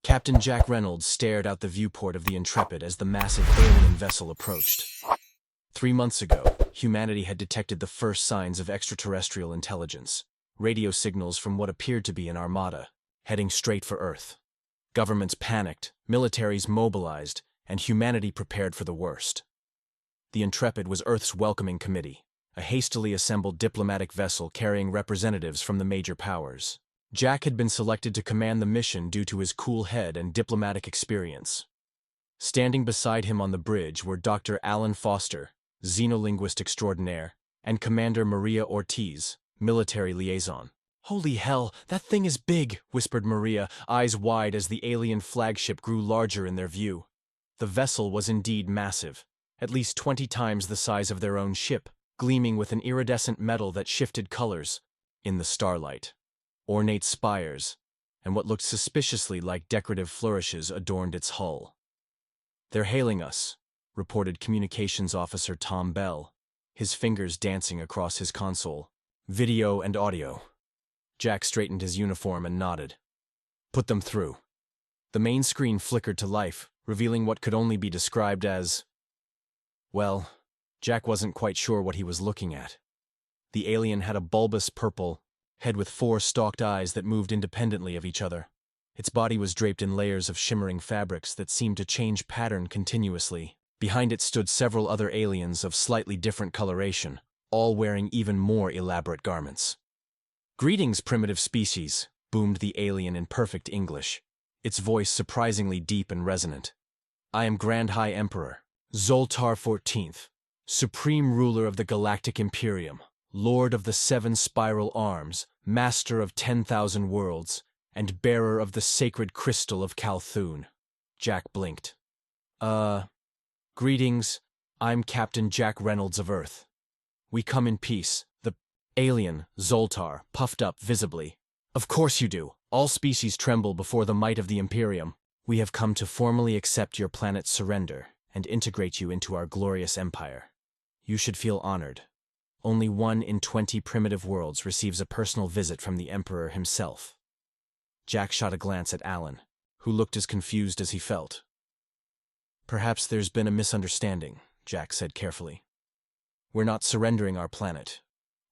Captain Jack Reynolds stared out the viewport of the Intrepid as the massive alien vessel approached. 3 months ago, humanity had detected the first signs of extraterrestrial intelligence, radio signals from what appeared to be an armada, heading straight for Earth. Governments panicked, militaries mobilized, and humanity prepared for the worst. The Intrepid was Earth's welcoming committee, a hastily assembled diplomatic vessel carrying representatives from the major powers. Jack had been selected to command the mission due to his cool head and diplomatic experience. Standing beside him on the bridge were Dr. Alan Foster, xenolinguist extraordinaire, and Commander Maria Ortiz, military liaison. "Holy hell, that thing is big," whispered Maria, eyes wide as the alien flagship grew larger in their view. The vessel was indeed massive, at least 20 times the size of their own ship, gleaming with an iridescent metal that shifted colors in the starlight. Ornate spires, and what looked suspiciously like decorative flourishes adorned its hull. "They're hailing us," reported Communications Officer Tom Bell, his fingers dancing across his console. "Video and audio." Jack straightened his uniform and nodded. "Put them through." The main screen flickered to life, revealing what could only be described as... Well, Jack wasn't quite sure what he was looking at. The alien had a bulbous purple head with 4 stalked eyes that moved independently of each other. Its body was draped in layers of shimmering fabrics that seemed to change pattern continuously. Behind it stood several other aliens of slightly different coloration, all wearing even more elaborate garments. "Greetings, primitive species," boomed the alien in perfect English, its voice surprisingly deep and resonant. "I am Grand High Emperor, Zoltar XIV, Supreme Ruler of the Galactic Imperium, Lord of the 7 Spiral Arms, Master of 10,000 Worlds, and Bearer of the Sacred Crystal of Calthun." Jack blinked. Greetings, I'm Captain Jack Reynolds of Earth. We come in peace." The alien, Zoltar, puffed up visibly. "Of course you do. All species tremble before the might of the Imperium. We have come to formally accept your planet's surrender and integrate you into our glorious empire. You should feel honored. Only 1 in 20 primitive worlds receives a personal visit from the Emperor himself." Jack shot a glance at Alan, who looked as confused as he felt. "Perhaps there's been a misunderstanding," Jack said carefully. "We're not surrendering our planet.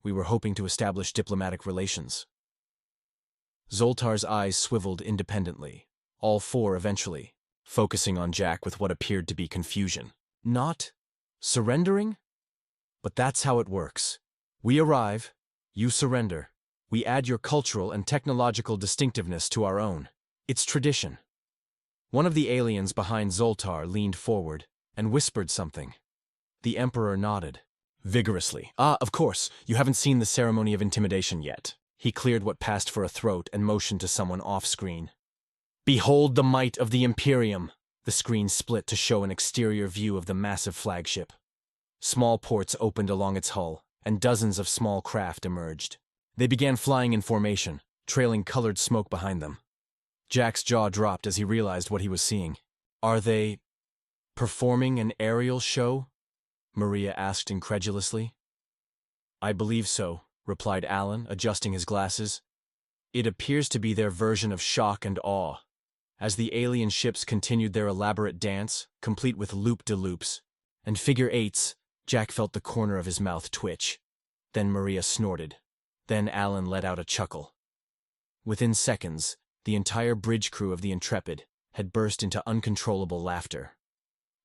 We were hoping to establish diplomatic relations." Zoltar's eyes swiveled independently, all 4 eventually, focusing on Jack with what appeared to be confusion. "Not surrendering? But that's how it works. We arrive, you surrender. We add your cultural and technological distinctiveness to our own. It's tradition." One of the aliens behind Zoltar leaned forward and whispered something. The Emperor nodded vigorously. Of course, you haven't seen the ceremony of intimidation yet." He cleared what passed for a throat and motioned to someone off-screen. "Behold the might of the Imperium!" The screen split to show an exterior view of the massive flagship. Small ports opened along its hull, and dozens of small craft emerged. They began flying in formation, trailing colored smoke behind them. Jack's jaw dropped as he realized what he was seeing. "Are they performing an aerial show?" Maria asked incredulously. "I believe so," replied Alan, adjusting his glasses. "It appears to be their version of shock and awe." As the alien ships continued their elaborate dance, complete with loop-de-loops and figure 8s, Jack felt the corner of his mouth twitch. Then Maria snorted. Then Alan let out a chuckle. Within seconds, the entire bridge crew of the Intrepid had burst into uncontrollable laughter.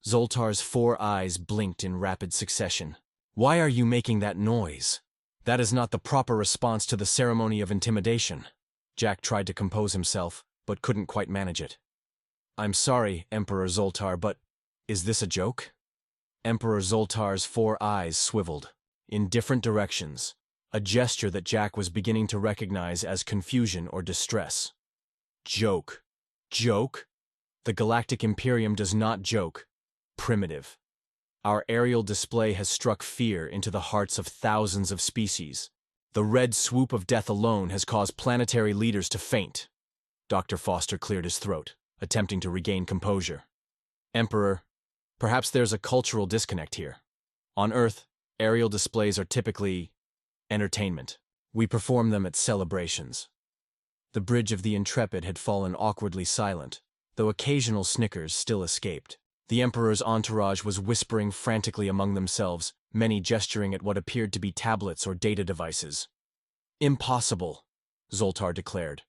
Zoltar's 4 eyes blinked in rapid succession. "Why are you making that noise? That is not the proper response to the ceremony of intimidation." Jack tried to compose himself, but couldn't quite manage it. "I'm sorry, Emperor Zoltar, but is this a joke?" Emperor Zoltar's 4 eyes swiveled, in different directions, a gesture that Jack was beginning to recognize as confusion or distress. "Joke. Joke? The Galactic Imperium does not joke. Primitive. Our aerial display has struck fear into the hearts of thousands of species. The red swoop of death alone has caused planetary leaders to faint." Dr. Foster cleared his throat, attempting to regain composure. "Emperor, perhaps there's a cultural disconnect here. On Earth, aerial displays are typically entertainment. We perform them at celebrations." The bridge of the Intrepid had fallen awkwardly silent, though occasional snickers still escaped. The Emperor's entourage was whispering frantically among themselves, many gesturing at what appeared to be tablets or data devices. "Impossible," Zoltar declared,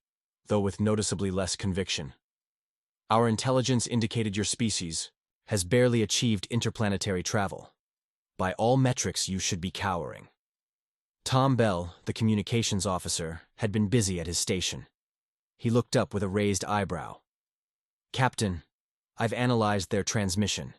though with noticeably less conviction. "Our intelligence indicated your species has barely achieved interplanetary travel. By all metrics, you should be cowering." Tom Bell, the communications officer, had been busy at his station. He looked up with a raised eyebrow. "Captain, I've analyzed their transmission.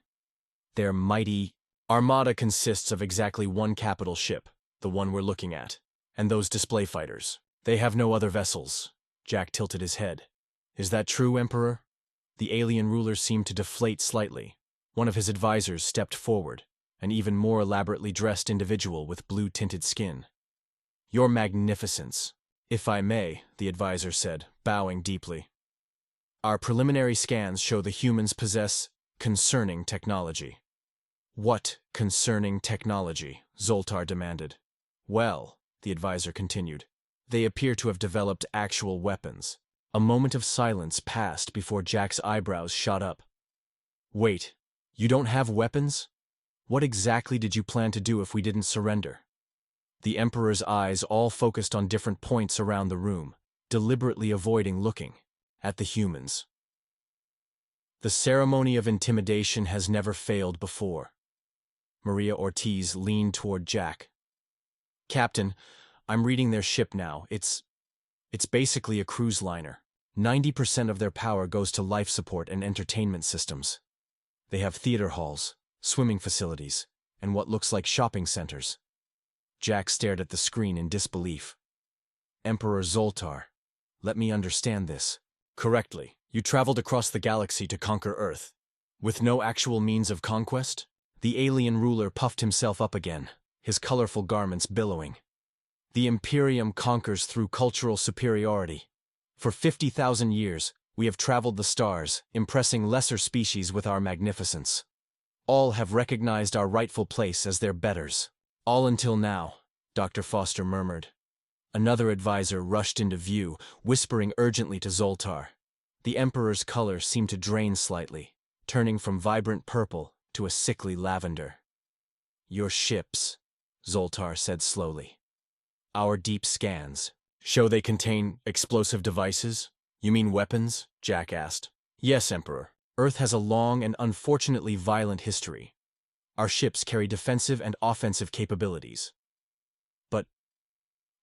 Their mighty armada consists of exactly one capital ship, the one we're looking at, and those display fighters. They have no other vessels." Jack tilted his head. "Is that true, Emperor?" The alien ruler seemed to deflate slightly. One of his advisors stepped forward, an even more elaborately dressed individual with blue-tinted skin. "Your Magnificence, if I may," the advisor said, bowing deeply. "Our preliminary scans show the humans possess concerning technology." "What concerning technology?" Zoltar demanded. "Well," the advisor continued, "they appear to have developed actual weapons." A moment of silence passed before Jack's eyebrows shot up. "Wait, you don't have weapons? What exactly did you plan to do if we didn't surrender?" The Emperor's eyes all focused on different points around the room, deliberately avoiding looking at the humans. "The ceremony of intimidation has never failed before." Maria Ortiz leaned toward Jack. "Captain, I'm reading their ship now. It's basically a cruise liner. 90% of their power goes to life support and entertainment systems. They have theater halls, swimming facilities, and what looks like shopping centers." Jack stared at the screen in disbelief. "Emperor Zoltar, let me understand this correctly. You traveled across the galaxy to conquer Earth, with no actual means of conquest?" The alien ruler puffed himself up again, his colorful garments billowing. "The Imperium conquers through cultural superiority. For 50,000 years, we have traveled the stars, impressing lesser species with our magnificence. All have recognized our rightful place as their betters. All until now," Dr. Foster murmured. Another advisor rushed into view, whispering urgently to Zoltar. The Emperor's color seemed to drain slightly, turning from vibrant purple to a sickly lavender. "Your ships," Zoltar said slowly. "Our deep scans show they contain explosive devices." "You mean weapons?" Jack asked. "Yes, Emperor. Earth has a long and unfortunately violent history. Our ships carry defensive and offensive capabilities."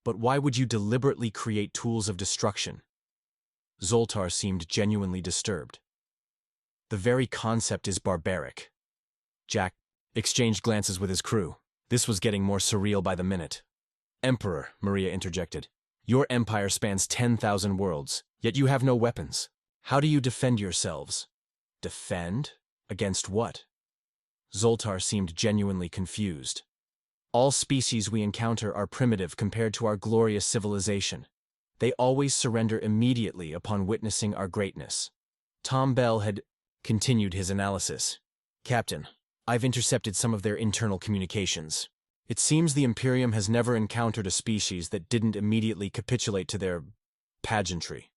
But why would you deliberately create tools of destruction?" Zoltar seemed genuinely disturbed. "The very concept is barbaric." Jack exchanged glances with his crew. This was getting more surreal by the minute. "Emperor," Maria interjected, "your empire spans 10,000 worlds, yet you have no weapons. How do you defend yourselves?" "Defend? Against what?" Zoltar seemed genuinely confused. "All species we encounter are primitive compared to our glorious civilization. They always surrender immediately upon witnessing our greatness." Tom Bell had continued his analysis. "Captain, I've intercepted some of their internal communications. It seems the Imperium has never encountered a species that didn't immediately capitulate to their pageantry.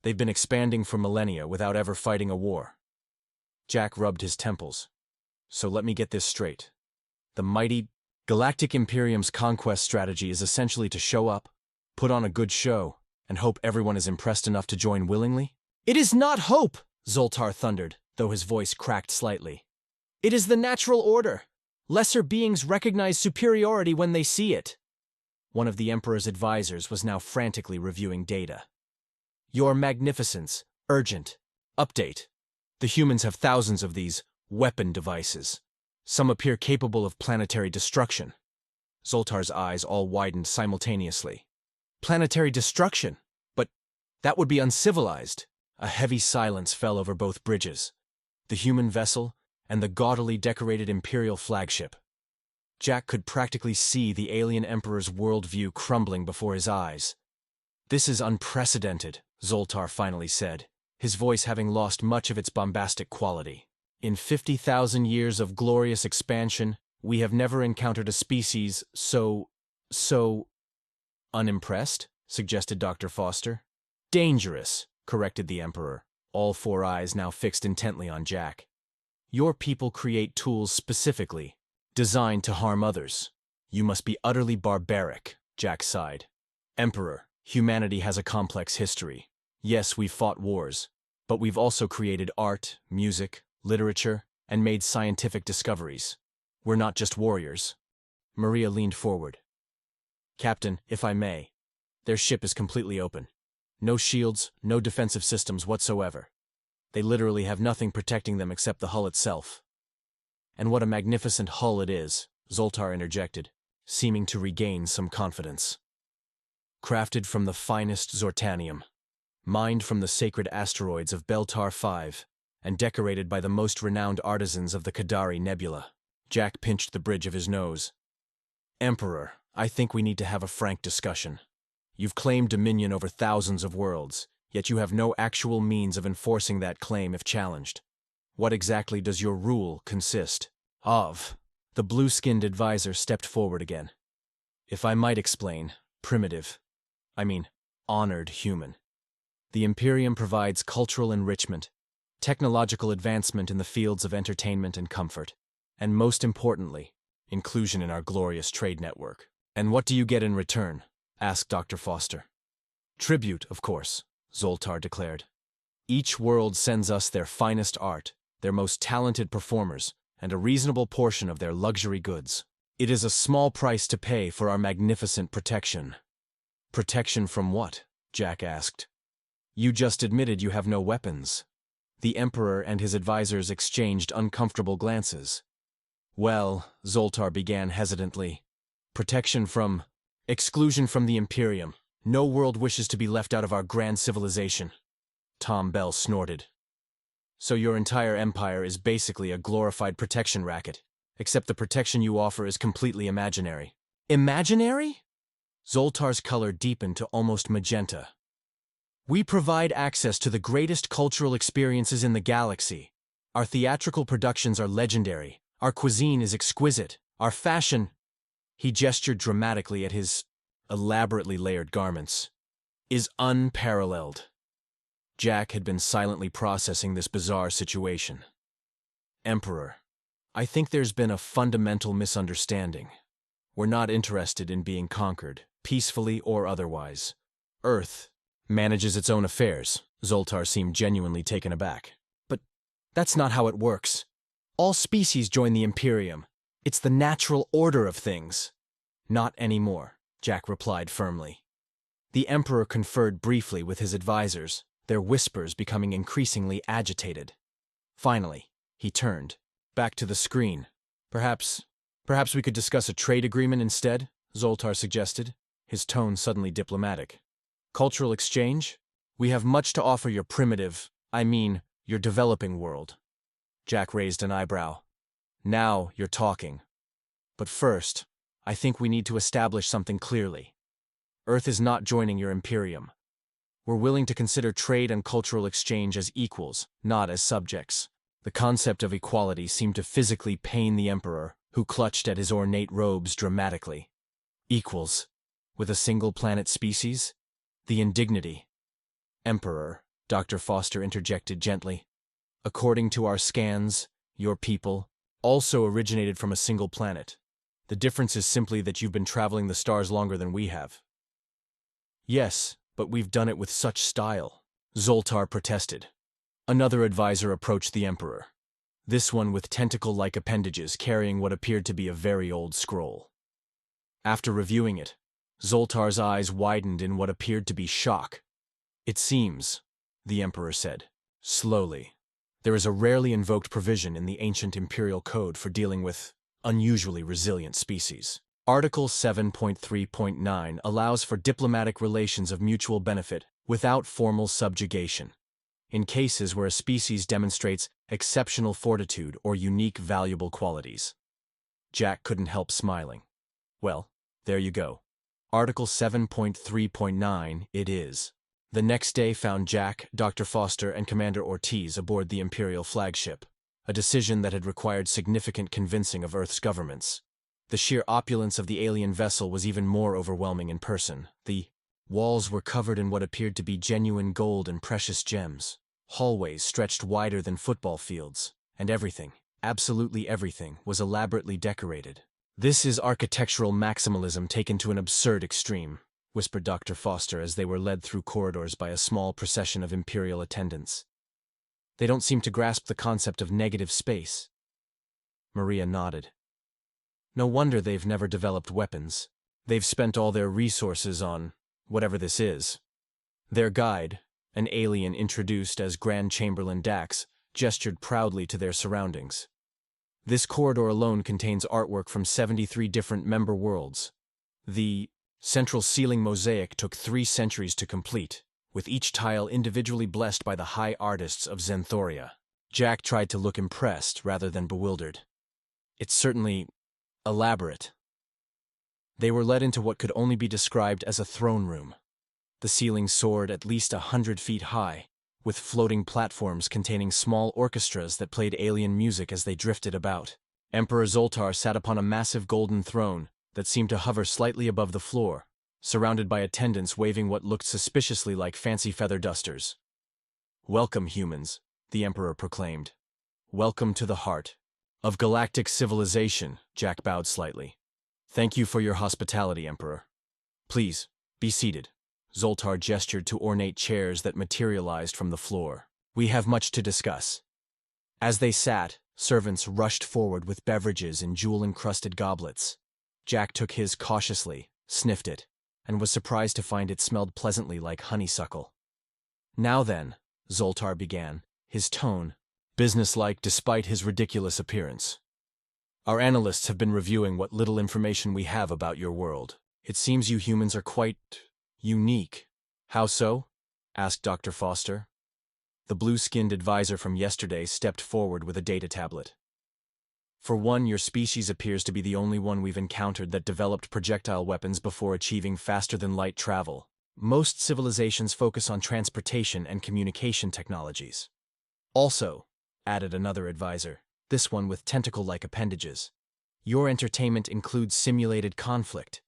They've been expanding for millennia without ever fighting a war." Jack rubbed his temples. "So let me get this straight. The mighty Galactic Imperium's conquest strategy is essentially to show up, put on a good show, and hope everyone is impressed enough to join willingly?" "It is not hope," Zoltar thundered, though his voice cracked slightly. "It is the natural order. Lesser beings recognize superiority when they see it." One of the Emperor's advisors was now frantically reviewing data. "Your Magnificence, urgent. Update. The humans have thousands of these weapon devices. Some appear capable of planetary destruction." Zoltar's eyes all widened simultaneously. "Planetary destruction? But that would be uncivilized." A heavy silence fell over both bridges, the human vessel and the gaudily decorated Imperial flagship. Jack could practically see the alien Emperor's worldview crumbling before his eyes. "This is unprecedented," Zoltar finally said, his voice having lost much of its bombastic quality. "In 50,000 years of glorious expansion, we have never encountered a species so unimpressed," suggested Dr. Foster. "Dangerous," corrected the Emperor. all four eyes now fixed intently on Jack. Your people create tools specifically designed to harm others. You must be utterly barbaric, Jack sighed. Emperor, humanity has a complex history. Yes, we've fought wars, but we've also created art, music, literature, and made scientific discoveries. We're not just warriors. Maria leaned forward. Captain, if I may, their ship is completely open. No shields, no defensive systems whatsoever. They literally have nothing protecting them except the hull itself. And what a magnificent hull it is, Zoltar interjected, seeming to regain some confidence. Crafted from the finest Zortanium, mined from the sacred asteroids of Beltar 5, and decorated by the most renowned artisans of the Kadari Nebula. Jack pinched the bridge of his nose. Emperor, I think we need to have a frank discussion. You've claimed dominion over thousands of worlds, yet you have no actual means of enforcing that claim if challenged. What exactly does your rule consist of? The blue-skinned advisor stepped forward again. If I might explain, honored human. The Imperium provides cultural enrichment, technological advancement in the fields of entertainment and comfort, and most importantly, inclusion in our glorious trade network. And what do you get in return? Asked Dr. Foster. Tribute, of course, Zoltar declared. Each world sends us their finest art, their most talented performers, and a reasonable portion of their luxury goods. It is a small price to pay for our magnificent protection. Protection from what? Jack asked. You just admitted you have no weapons. The Emperor and his advisors exchanged uncomfortable glances. Well, Zoltar began hesitantly. Protection from... exclusion from the Imperium. No world wishes to be left out of our grand civilization. Tom Bell snorted. So your entire empire is basically a glorified protection racket, except the protection you offer is completely imaginary. Imaginary? Zoltar's color deepened to almost magenta. We provide access to the greatest cultural experiences in the galaxy. Our theatrical productions are legendary. Our cuisine is exquisite. Our fashion... He gestured dramatically at his elaborately layered garments. Is unparalleled. Jack had been silently processing this bizarre situation. Emperor, I think there's been a fundamental misunderstanding. We're not interested in being conquered, peacefully or otherwise. Earth manages its own affairs. Zoltar seemed genuinely taken aback. But that's not how it works. All species join the Imperium. It's the natural order of things. Not anymore, Jack replied firmly. The Emperor conferred briefly with his advisors, their whispers becoming increasingly agitated. Finally, he turned, back to the screen. Perhaps we could discuss a trade agreement instead, Zoltar suggested, his tone suddenly diplomatic. Cultural exchange? We have much to offer your your developing world. Jack raised an eyebrow. Now you're talking. But first, I think we need to establish something clearly. Earth is not joining your Imperium. We're willing to consider trade and cultural exchange as equals, not as subjects. The concept of equality seemed to physically pain the Emperor, who clutched at his ornate robes dramatically. Equals? With a single planet species? The indignity. Emperor, Dr. Foster interjected gently. According to our scans, your people also originated from a single planet. The difference is simply that you've been traveling the stars longer than we have. Yes, but we've done it with such style, Zoltar protested. Another advisor approached the Emperor, this one with tentacle-like appendages carrying what appeared to be a very old scroll. After reviewing it, Zoltar's eyes widened in what appeared to be shock. It seems, the Emperor said, slowly, there is a rarely invoked provision in the ancient Imperial Code for dealing with unusually resilient species. Article 7.3.9 allows for diplomatic relations of mutual benefit without formal subjugation, in cases where a species demonstrates exceptional fortitude or unique valuable qualities. Jack couldn't help smiling. Well, there you go. Article 7.3.9 it is. The next day found Jack, Dr. Foster, and Commander Ortiz aboard the Imperial flagship, a decision that had required significant convincing of Earth's governments. The sheer opulence of the alien vessel was even more overwhelming in person. The walls were covered in what appeared to be genuine gold and precious gems. Hallways stretched wider than football fields, and everything, absolutely everything, was elaborately decorated. "This is architectural maximalism taken to an absurd extreme," whispered Dr. Foster as they were led through corridors by a small procession of Imperial attendants. "They don't seem to grasp the concept of negative space." Maria nodded. "No wonder they've never developed weapons. They've spent all their resources on whatever this is." Their guide, an alien introduced as Grand Chamberlain Dax, gestured proudly to their surroundings. "This corridor alone contains artwork from 73 different member worlds. The central ceiling mosaic took 3 centuries to complete, with each tile individually blessed by the high artists of Xanthoria." Jack tried to look impressed rather than bewildered. "It's certainly elaborate." They were led into what could only be described as a throne room. The ceiling soared at least 100 feet high, with floating platforms containing small orchestras that played alien music as they drifted about. Emperor Zoltar sat upon a massive golden throne that seemed to hover slightly above the floor, surrounded by attendants waving what looked suspiciously like fancy feather dusters. "Welcome, humans," the Emperor proclaimed. "Welcome to the heart of galactic civilization." Jack bowed slightly. "Thank you for your hospitality, Emperor. Please, be seated." Zoltar gestured to ornate chairs that materialized from the floor. "We have much to discuss." As they sat, servants rushed forward with beverages in jewel-encrusted goblets. Jack took his cautiously, sniffed it, and was surprised to find it smelled pleasantly like honeysuckle. "Now then," Zoltar began, his tone businesslike despite his ridiculous appearance. "Our analysts have been reviewing what little information we have about your world. It seems you humans are quite unique." "How so?" asked Dr. Foster. The blue-skinned advisor from yesterday stepped forward with a data tablet. "For one, your species appears to be the only one we've encountered that developed projectile weapons before achieving faster-than-light travel. Most civilizations focus on transportation and communication technologies." "Also," added another advisor, this one with tentacle-like appendages, "your entertainment includes simulated conflict.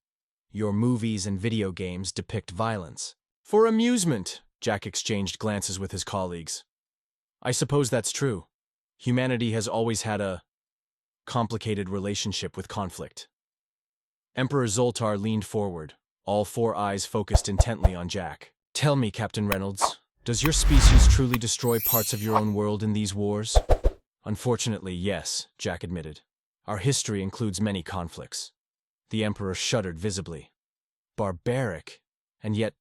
Your movies and video games depict violence." "For amusement," Jack exchanged glances with his colleagues. "I suppose that's true. Humanity has always had a complicated relationship with conflict." Emperor Zoltar leaned forward, all 4 eyes focused intently on Jack. "Tell me, Captain Reynolds, does your species truly destroy parts of your own world in these wars?" "Unfortunately, yes," Jack admitted. "Our history includes many conflicts." The Emperor shuddered visibly. "Barbaric, and yet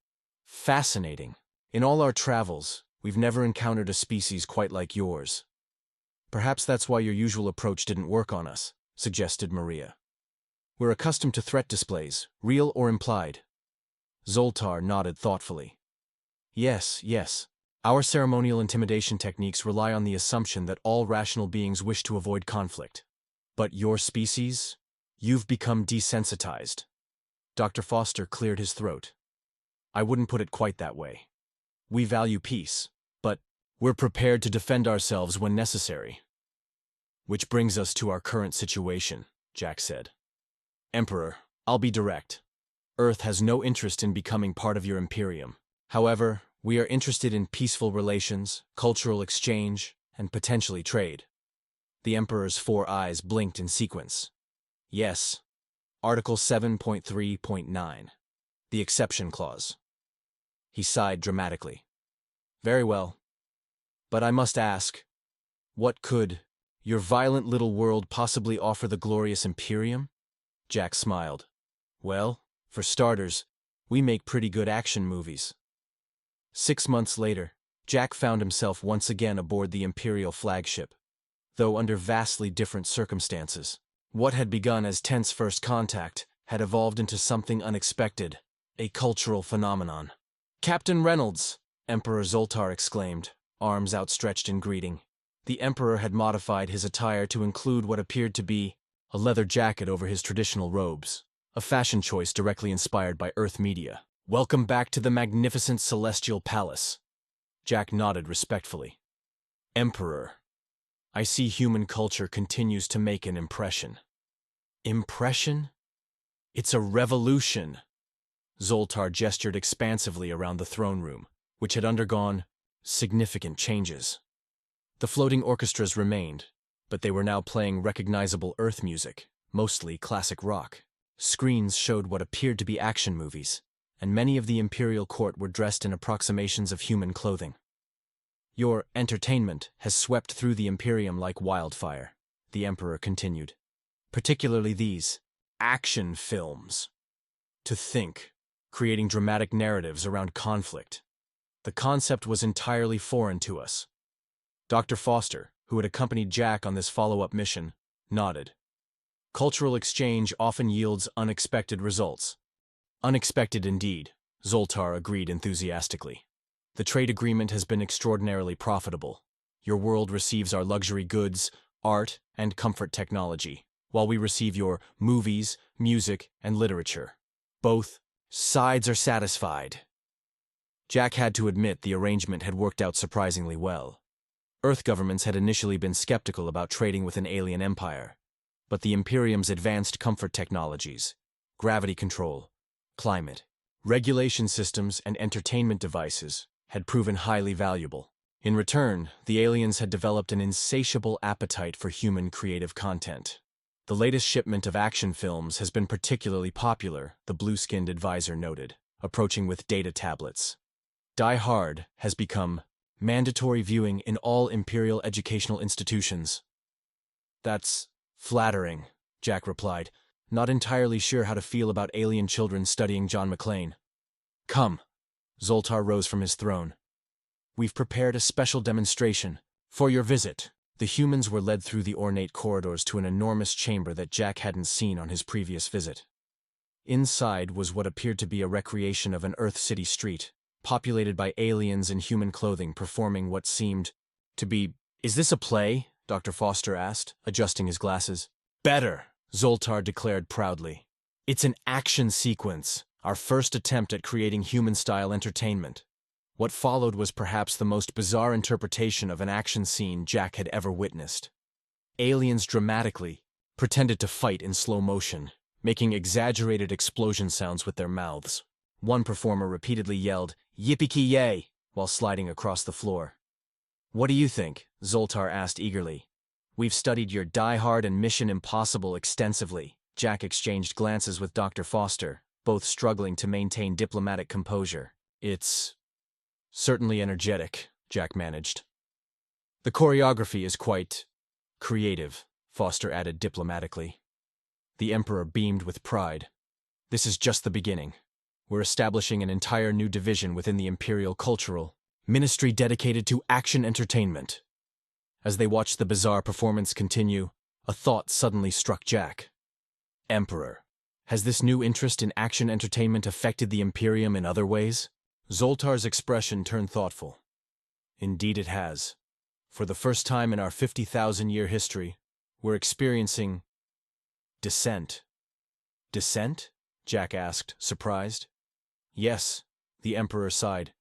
fascinating. In all our travels, we've never encountered a species quite like yours." "Perhaps that's why your usual approach didn't work on us," suggested Maria. "We're accustomed to threat displays, real or implied." Zoltar nodded thoughtfully. Yes. Our ceremonial intimidation techniques rely on the assumption that all rational beings wish to avoid conflict. But your species? You've become desensitized." Dr. Foster cleared his throat. "I wouldn't put it quite that way. We value peace, but we're prepared to defend ourselves when necessary." "Which brings us to our current situation," Jack said. "Emperor, I'll be direct. Earth has no interest in becoming part of your Imperium. However, we are interested in peaceful relations, cultural exchange, and potentially trade." The Emperor's 4 eyes blinked in sequence. "Yes. Article 7.3.9. The exception clause." He sighed dramatically. "Very well. But I must ask, what could your violent little world possibly offer the glorious Imperium?" Jack smiled. "Well, for starters, we make pretty good action movies." 6 months later, Jack found himself once again aboard the Imperial flagship, though under vastly different circumstances. What had begun as tense first contact had evolved into something unexpected, a cultural phenomenon. "Captain Reynolds!" Emperor Zoltar exclaimed, arms outstretched in greeting. The Emperor had modified his attire to include what appeared to be a leather jacket over his traditional robes, a fashion choice directly inspired by Earth media. "Welcome back to the magnificent Celestial Palace." Jack nodded respectfully. "Emperor, I see human culture continues to make an impression." "Impression? It's a revolution." Zoltar gestured expansively around the throne room, which had undergone significant changes. The floating orchestras remained, but they were now playing recognizable Earth music, mostly classic rock. Screens showed what appeared to be action movies, and many of the imperial court were dressed in approximations of human clothing. Your entertainment has swept through the Imperium like wildfire, the Emperor continued. Particularly these action films. To think, creating dramatic narratives around conflict. The concept was entirely foreign to us. Dr. Foster, who had accompanied Jack on this follow-up mission, nodded. Cultural exchange often yields unexpected results. Unexpected indeed, Zoltar agreed enthusiastically. The trade agreement has been extraordinarily profitable. Your world receives our luxury goods, art, and comfort technology, while we receive your movies, music, and literature. Both sides are satisfied. Jack had to admit the arrangement had worked out surprisingly well. Earth governments had initially been skeptical about trading with an alien empire, but the Imperium's advanced comfort technologies, gravity control, climate, regulation systems, and entertainment devices had proven highly valuable. In return, the aliens had developed an insatiable appetite for human creative content. The latest shipment of action films has been particularly popular, the blue-skinned advisor noted, approaching with data tablets. Die Hard has become mandatory viewing in all Imperial educational institutions. That's flattering, Jack replied, not entirely sure how to feel about alien children studying John McClane. Come. Zoltar rose from his throne. We've prepared a special demonstration. For your visit, the humans were led through the ornate corridors to an enormous chamber that Jack hadn't seen on his previous visit. Inside was what appeared to be a recreation of an Earth City street, populated by aliens in human clothing performing what seemed to be... Is this a play? Dr. Foster asked, adjusting his glasses. Better, Zoltar declared proudly. It's an action sequence, our first attempt at creating human-style entertainment. What followed was perhaps the most bizarre interpretation of an action scene Jack had ever witnessed. Aliens dramatically pretended to fight in slow motion, making exaggerated explosion sounds with their mouths. One performer repeatedly yelled, "Yippee-ki-yay!" while sliding across the floor. What do you think? Zoltar asked eagerly. We've studied your Die Hard and Mission Impossible extensively. Jack exchanged glances with Dr. Foster, both struggling to maintain diplomatic composure. It's certainly energetic, Jack managed. The choreography is quite creative, Foster added diplomatically. The Emperor beamed with pride. This is just the beginning. We're establishing an entire new division within the Imperial Cultural Ministry dedicated to action entertainment. As they watched the bizarre performance continue, a thought suddenly struck Jack. Emperor, has this new interest in action entertainment affected the Imperium in other ways? Zoltar's expression turned thoughtful. Indeed it has. For the first time in our 50,000-year history, we're experiencing dissent. Dissent? Jack asked, surprised. Yes, the Emperor sighed.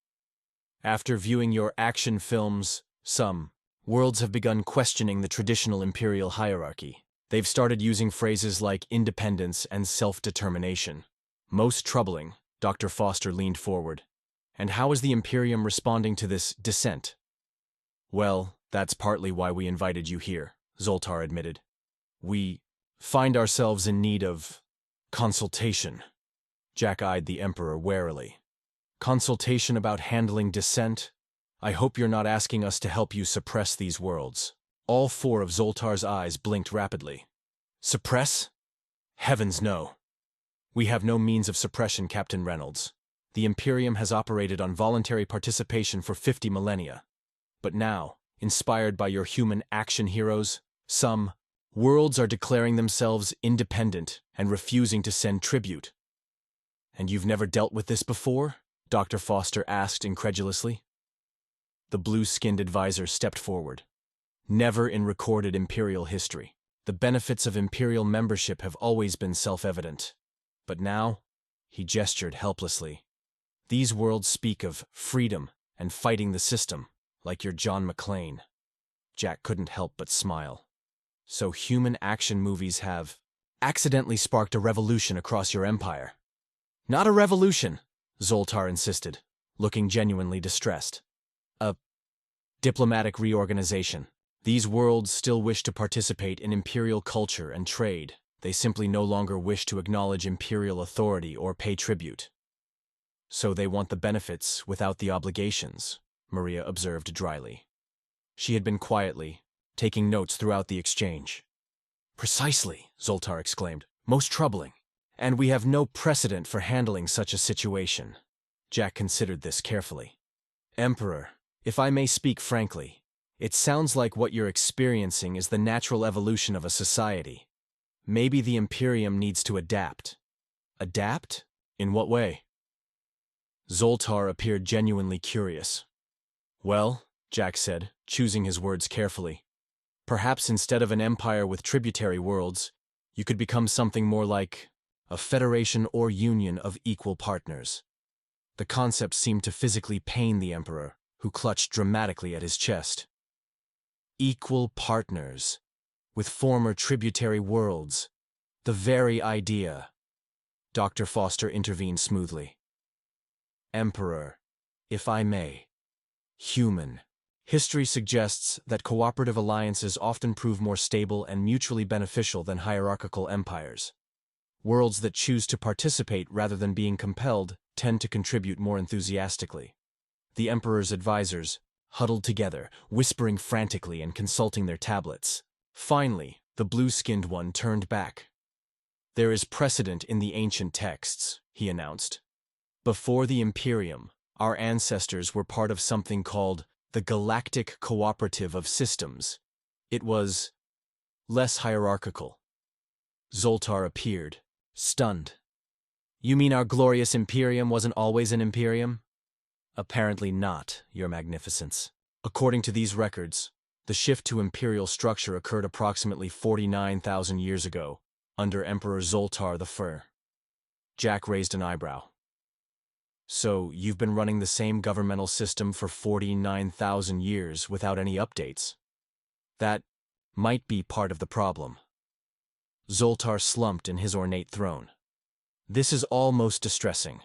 After viewing your action films, some worlds have begun questioning the traditional imperial hierarchy. They've started using phrases like independence and self-determination. Most troubling, Dr. Foster leaned forward. And how is the Imperium responding to this dissent? Well, that's partly why we invited you here, Zoltar admitted. We find ourselves in need of consultation. Jack eyed the Emperor warily. Consultation about handling dissent? I hope you're not asking us to help you suppress these worlds. All four of Zoltar's eyes blinked rapidly. Suppress? Heavens no. We have no means of suppression, Captain Reynolds. The Imperium has operated on voluntary participation for 50 millennia. But now, inspired by your human action heroes, some worlds are declaring themselves independent and refusing to send tribute. And you've never dealt with this before? Dr. Foster asked incredulously. The blue-skinned advisor stepped forward. Never in recorded Imperial history. The benefits of Imperial membership have always been self-evident. But now, he gestured helplessly. These worlds speak of freedom and fighting the system, like your John McClane. Jack couldn't help but smile. So human action movies have accidentally sparked a revolution across your empire. Not a revolution, Zoltar insisted, looking genuinely distressed. A Diplomatic reorganization. These worlds still wish to participate in imperial culture and trade. They simply no longer wish to acknowledge imperial authority or pay tribute. So they want the benefits without the obligations, Maria observed dryly. She had been quietly taking notes throughout the exchange. Precisely, Zoltar exclaimed. Most troubling. And we have no precedent for handling such a situation. Jack considered this carefully. Emperor, if I may speak frankly, it sounds like what you're experiencing is the natural evolution of a society. Maybe the Imperium needs to adapt. Adapt? In what way? Zoltar appeared genuinely curious. Well, Jack said, choosing his words carefully, perhaps instead of an empire with tributary worlds, you could become something more like a federation or union of equal partners. The concept seemed to physically pain the Emperor, who clutched dramatically at his chest. Equal partners, with former tributary worlds. The very idea. Dr. Foster intervened smoothly. Emperor, if I may. Human. History suggests that cooperative alliances often prove more stable and mutually beneficial than hierarchical empires. Worlds that choose to participate rather than being compelled tend to contribute more enthusiastically. The Emperor's advisors huddled together, whispering frantically and consulting their tablets. Finally, the blue-skinned one turned back. There is precedent in the ancient texts, he announced. Before the Imperium, our ancestors were part of something called the Galactic Cooperative of Systems. It was less hierarchical. Zoltar appeared, stunned. You mean our glorious Imperium wasn't always an Imperium? Apparently not, Your Magnificence. According to these records, the shift to imperial structure occurred approximately 49,000 years ago, under Emperor Zoltar I. Jack raised an eyebrow. So, you've been running the same governmental system for 49,000 years without any updates? That might be part of the problem. Zoltar slumped in his ornate throne. This is all most distressing.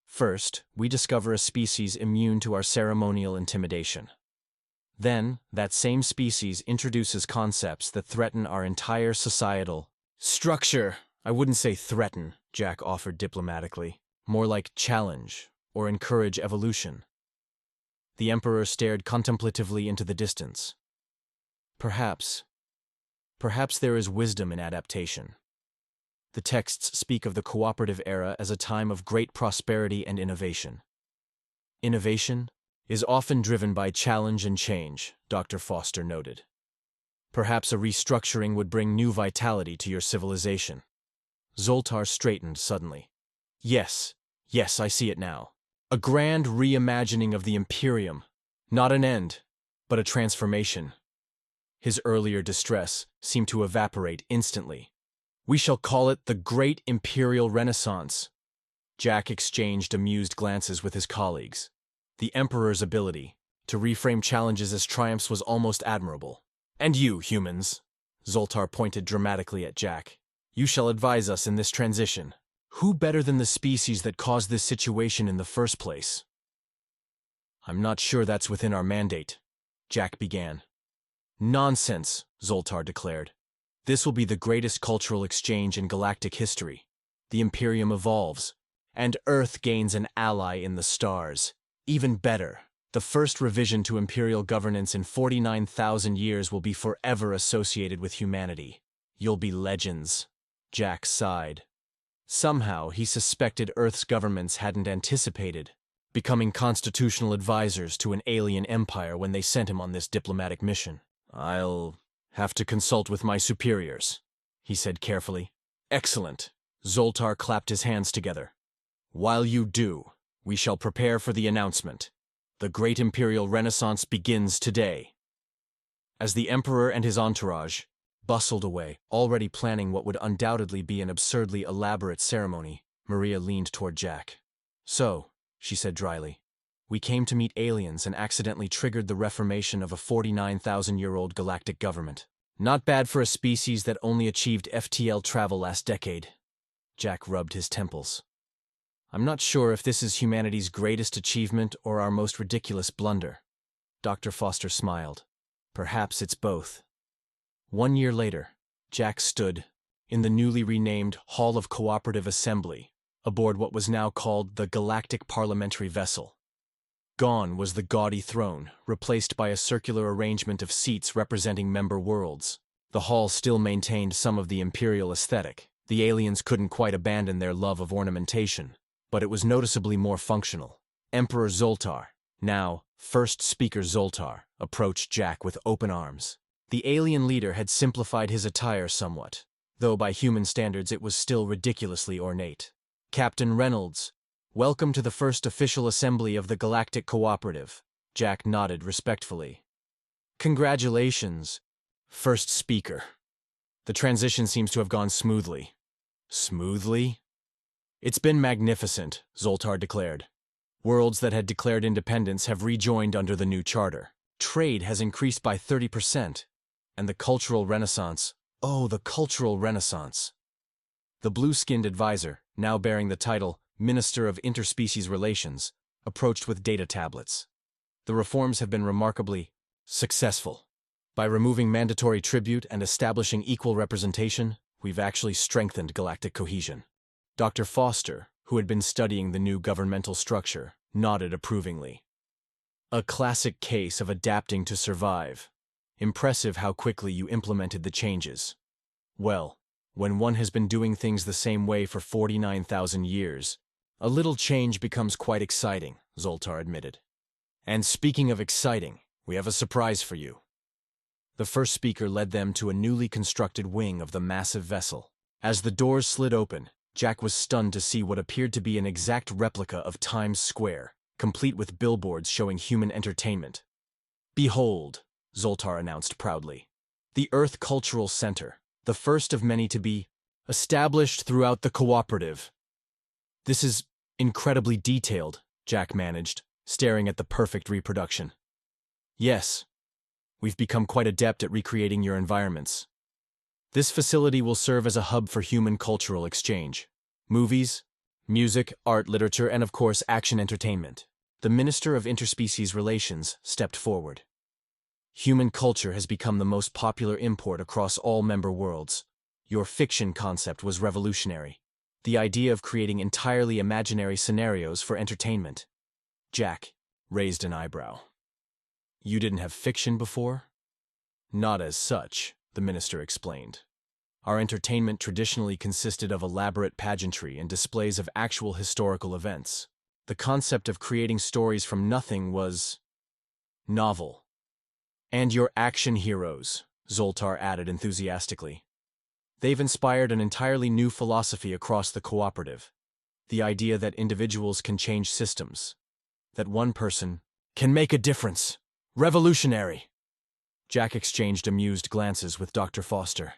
First, we discover a species immune to our ceremonial intimidation. Then, that same species introduces concepts that threaten our entire societal structure. I wouldn't say threaten, Jack offered diplomatically. More like challenge or encourage evolution. The Emperor stared contemplatively into the distance. Perhaps there is wisdom in adaptation. The texts speak of the cooperative era as a time of great prosperity and innovation. Innovation is often driven by challenge and change, Dr. Foster noted. Perhaps a restructuring would bring new vitality to your civilization. Zoltar straightened suddenly. Yes, I see it now. A grand reimagining of the Imperium. Not an end, but a transformation. His earlier distress seemed to evaporate instantly. We shall call it the Great Imperial Renaissance. Jack exchanged amused glances with his colleagues. The Emperor's ability to reframe challenges as triumphs was almost admirable. And you, humans, Zoltar pointed dramatically at Jack. You shall advise us in this transition. Who better than the species that caused this situation in the first place? I'm not sure that's within our mandate, Jack began. Nonsense, Zoltar declared. This will be the greatest cultural exchange in galactic history. The Imperium evolves, and Earth gains an ally in the stars. Even better, the first revision to imperial governance in 49,000 years will be forever associated with humanity. You'll be legends. Jack sighed. Somehow, he suspected Earth's governments hadn't anticipated becoming constitutional advisors to an alien empire when they sent him on this diplomatic mission. I'll have to consult with my superiors, he said carefully. Excellent. Zoltar clapped his hands together. While you do, we shall prepare for the announcement. The Great Imperial Renaissance begins today. As the Emperor and his entourage bustled away, already planning what would undoubtedly be an absurdly elaborate ceremony, Maria leaned toward Jack. So, she said dryly, we came to meet aliens and accidentally triggered the reformation of a 49,000-year-old galactic government. Not bad for a species that only achieved FTL travel last decade. Jack rubbed his temples. I'm not sure if this is humanity's greatest achievement or our most ridiculous blunder. Dr. Foster smiled. Perhaps it's both. 1 year later, Jack stood in the newly renamed Hall of Cooperative Assembly, aboard what was now called the Galactic Parliamentary Vessel. Gone was the gaudy throne, replaced by a circular arrangement of seats representing member worlds. The hall still maintained some of the imperial aesthetic. The aliens couldn't quite abandon their love of ornamentation, but it was noticeably more functional. Emperor Zoltar, now First Speaker Zoltar, approached Jack with open arms. The alien leader had simplified his attire somewhat, though by human standards it was still ridiculously ornate. Captain Reynolds, welcome to the first official assembly of the Galactic Cooperative. Jack nodded respectfully. Congratulations, First Speaker. The transition seems to have gone smoothly. Smoothly? It's been magnificent, Zoltar declared. Worlds that had declared independence have rejoined under the new charter. Trade has increased by 30%. And the cultural renaissance, the cultural renaissance. The blue-skinned advisor, now bearing the title Minister of Interspecies Relations, approached with data tablets. The reforms have been remarkably successful. By removing mandatory tribute and establishing equal representation, we've actually strengthened galactic cohesion. Dr. Foster, who had been studying the new governmental structure, nodded approvingly. A classic case of adapting to survive. Impressive how quickly you implemented the changes. Well, when one has been doing things the same way for 49,000 years, a little change becomes quite exciting, Zoltar admitted. And speaking of exciting, we have a surprise for you. The first speaker led them to a newly constructed wing of the massive vessel. As the doors slid open, Jack was stunned to see what appeared to be an exact replica of Times Square, complete with billboards showing human entertainment. Behold, Zoltar announced proudly, the Earth Cultural Center, the first of many to be established throughout the cooperative. This is incredibly detailed, Jack managed, staring at the perfect reproduction. Yes, we've become quite adept at recreating your environments. This facility will serve as a hub for human cultural exchange. Movies, music, art, literature, and of course action entertainment. The Minister of Interspecies Relations stepped forward. Human culture has become the most popular import across all member worlds. Your fiction concept was revolutionary. The idea of creating entirely imaginary scenarios for entertainment. Jack raised an eyebrow. You didn't have fiction before? Not as such, the minister explained. Our entertainment traditionally consisted of elaborate pageantry and displays of actual historical events. The concept of creating stories from nothing was novel. And your action heroes, Zoltar added enthusiastically. They've inspired an entirely new philosophy across the cooperative. The idea that individuals can change systems. That one person can make a difference. Revolutionary! Jack exchanged amused glances with Dr. Foster.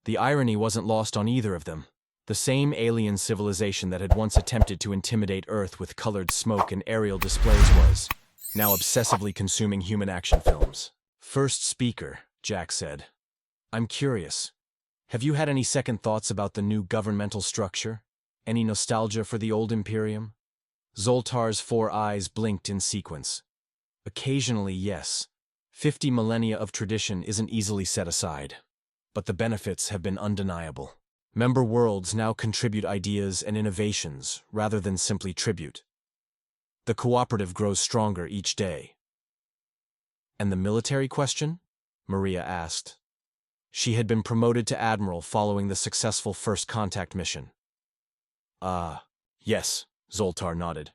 The irony wasn't lost on either of them. The same alien civilization that had once attempted to intimidate Earth with colored smoke and aerial displays was now obsessively consuming human action films. First speaker, Jack said. I'm curious. Have you had any second thoughts about the new governmental structure? Any nostalgia for the old Imperium? Zoltar's 4 eyes blinked in sequence. Occasionally, yes. 50 millennia of tradition isn't easily set aside. But the benefits have been undeniable. Member worlds now contribute ideas and innovations rather than simply tribute. The cooperative grows stronger each day. And the military question? Maria asked. She had been promoted to admiral following the successful first contact mission. Yes, Zoltar nodded.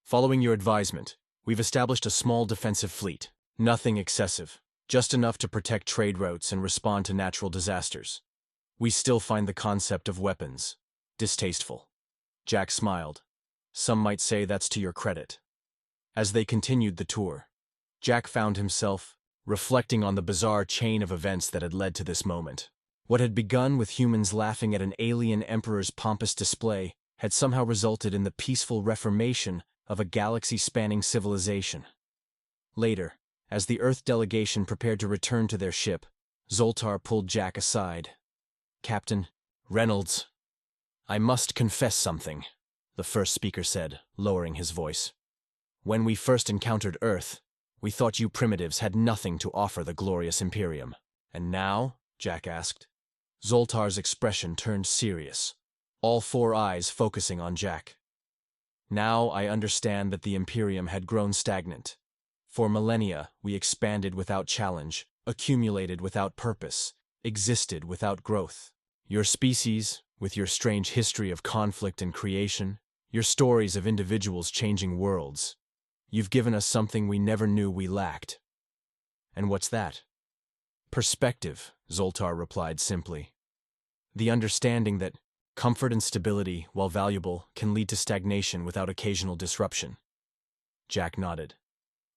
Following your advisement, we've established a small defensive fleet. Nothing excessive, just enough to protect trade routes and respond to natural disasters. We still find the concept of weapons distasteful. Jack smiled. Some might say that's to your credit. As they continued the tour, Jack found himself reflecting on the bizarre chain of events that had led to this moment. What had begun with humans laughing at an alien emperor's pompous display had somehow resulted in the peaceful reformation of a galaxy-spanning civilization. Later, as the Earth delegation prepared to return to their ship, Zoltar pulled Jack aside. Captain Reynolds, I must confess something, the first speaker said, lowering his voice. When we first encountered Earth, We thought you primitives had nothing to offer the glorious Imperium. And now? Jack asked. Zoltar's expression turned serious, all four eyes focusing on Jack. Now I understand that the Imperium had grown stagnant. For millennia, we expanded without challenge, accumulated without purpose, existed without growth. Your species, with your strange history of conflict and creation, your stories of individuals changing worlds, you've given us something we never knew we lacked. And what's that? Perspective, Zoltar replied simply. The understanding that comfort and stability, while valuable, can lead to stagnation without occasional disruption. Jack nodded.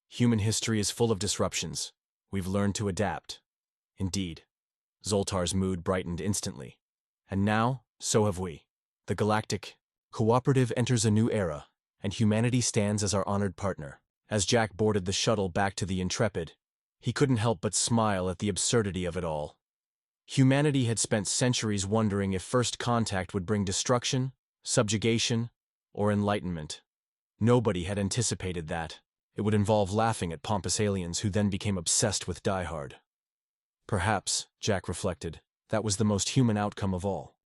Human history is full of disruptions. We've learned to adapt. Indeed. Zoltar's mood brightened instantly. And now, so have we. The Galactic Cooperative enters a new era, and humanity stands as our honored partner. As Jack boarded the shuttle back to the Intrepid, he couldn't help but smile at the absurdity of it all. Humanity had spent centuries wondering if first contact would bring destruction, subjugation, or enlightenment. Nobody had anticipated that. It would involve laughing at pompous aliens who then became obsessed with Die Hard. Perhaps, Jack reflected, that was the most human outcome of all.